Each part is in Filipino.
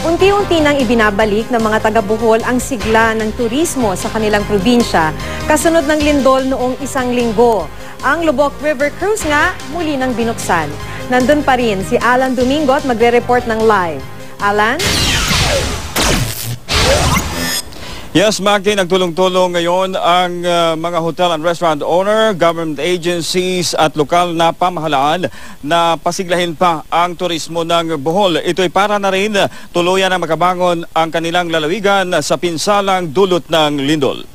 Unti-unti nang ibinabalik ng mga taga-Bohol ang sigla ng turismo sa kanilang probinsya kasunod ng lindol noong 1 linggo. Ang Lubok River Cruise nga muli nang binuksan. Nandun pa rin si Alan Domingo at magre-report ng live. Alan? Yes, Magdi, nagtulong-tulong ngayon ang mga hotel and restaurant owner, government agencies at lokal na pamahalaan na pasiglahin pa ang turismo ng Bohol. Ito'y para na rin tuluyan na makabangon ang kanilang lalawigan sa pinsalang dulot ng lindol.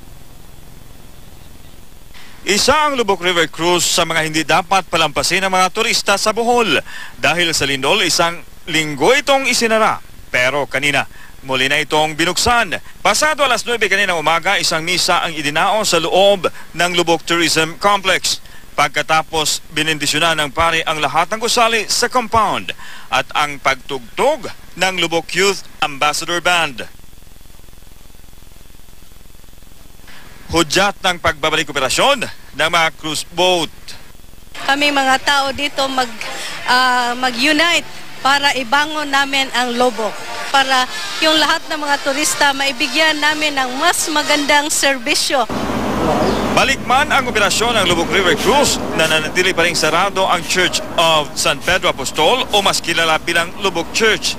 Isa ang Lubok River Cruise sa mga hindi dapat palampasin ng mga turista sa Bohol. Dahil sa lindol, 1 linggo itong isinara. Pero kanina, muli na itong binuksan. Pasado alas 9 kanina umaga, isang misa ang idinao sa loob ng Lubok Tourism Complex. Pagkatapos, binindisyonan ng pari ang lahat ng gusali sa compound at ang pagtugtog ng Lubok Youth Ambassador Band. Hudyat ng pagbabalik operasyon ng mga cruise boat. Kami mga tao dito mag-unite para ibangon namin ang Lubok. Para yung lahat ng mga turista maibigyan namin ng mas magandang serbisyo. Balik man ang operasyon ng Lubok River Cruise, nananatili pa rin sarado ang Church of San Pedro Apostol o mas kilala bilang Lubok Church.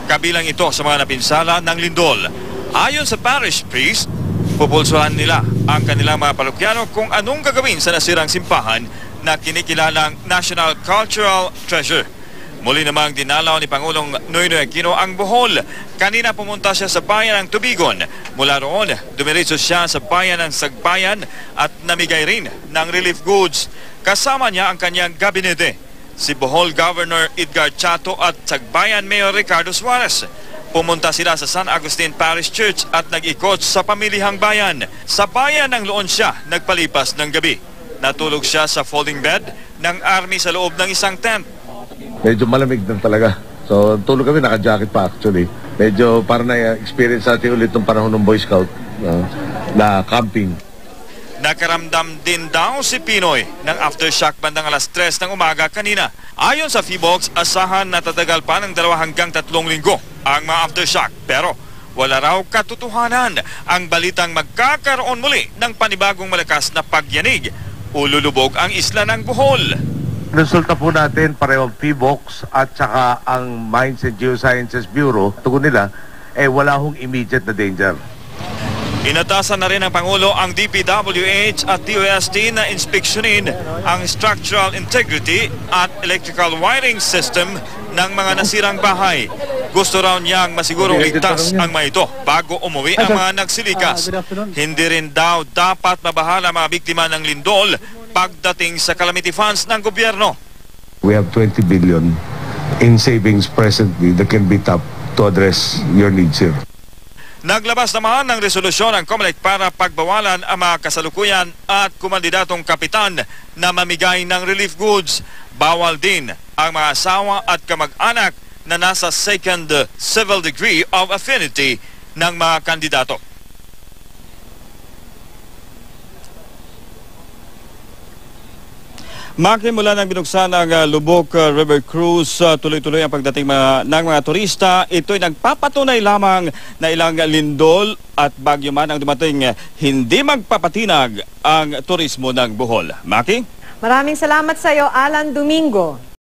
Kabilang ito sa mga napinsala ng lindol. Ayon sa parish priest, pupulsuhan nila ang kanilang mga parokyano kung anong gagawin sa nasirang simbahan na kinikilalang National Cultural Treasure. Muli namang dinalaw ni Pangulong Noynoy Aquino ang Bohol. Kanina pumunta siya sa bayan ng Tubigon. Mula roon, dumiretso siya sa bayan ng Sagbayan at namigay rin ng relief goods. Kasama niya ang kanyang gabinete, si Bohol Governor Edgar Chato at Sagbayan Mayor Ricardo Suarez. Pumunta sila sa San Agustin Parish Church at nag-ikot sa pamilihang bayan. Sa bayan ng Loon siya nagpalipas ng gabi. Natulog siya sa folding bed ng army sa loob ng isang tent. Medyo malamig na talaga. So, tulog kami, naka-jacket pa actually. Medyo parang na-experience natin ulit ng panahon ng Boy Scout na camping. Nakaramdam din daw si Pinoy ng aftershock bandang alas 3 ng umaga kanina. Ayon sa Feebox, asahan na tatagal pa ng 2 hanggang 3 linggo ang mga aftershock. Pero wala raw katotohanan ang balitang magkakaroon muli ng panibagong malakas na pagyanig. Ululubog ang isla ng Bohol. Resulta po natin pareho ang Feebox at saka ang Mines and Geosciences Bureau. Tugon nila, wala hong immediate na danger. Inatasan na rin ng Pangulo ang DPWH at DOST na inspeksyonin ang structural integrity at electrical wiring system ng mga nasirang bahay. Gusto raw niyang masigurong ligtas ang mga ito bago umuwi ang mga nagsilikas. Hindi rin daw dapat mabahala mga biktima ng lindol pagdating sa calamity funds ng gobyerno. We have 20 billion in savings presently that can be tapped to address your needs here. Naglabas naman ng resolusyon ang COMELEC para pagbawalan ang mga kasalukuyan at kumandidatong kapitan na mamigay ng relief goods. Bawal din ang mga asawa at kamag-anak na nasa second civil degree of affinity ng mga kandidato. Maki, mula nang binuksan ang Lubok River Cruise, tuloy-tuloy ang pagdating ng mga turista. Ito'y nagpapatunay lamang na ilang lindol at bagyo man ang dumating, hindi magpapatinag ang turismo ng Bohol. Maki? Maraming salamat sa iyo, Alan Domingo.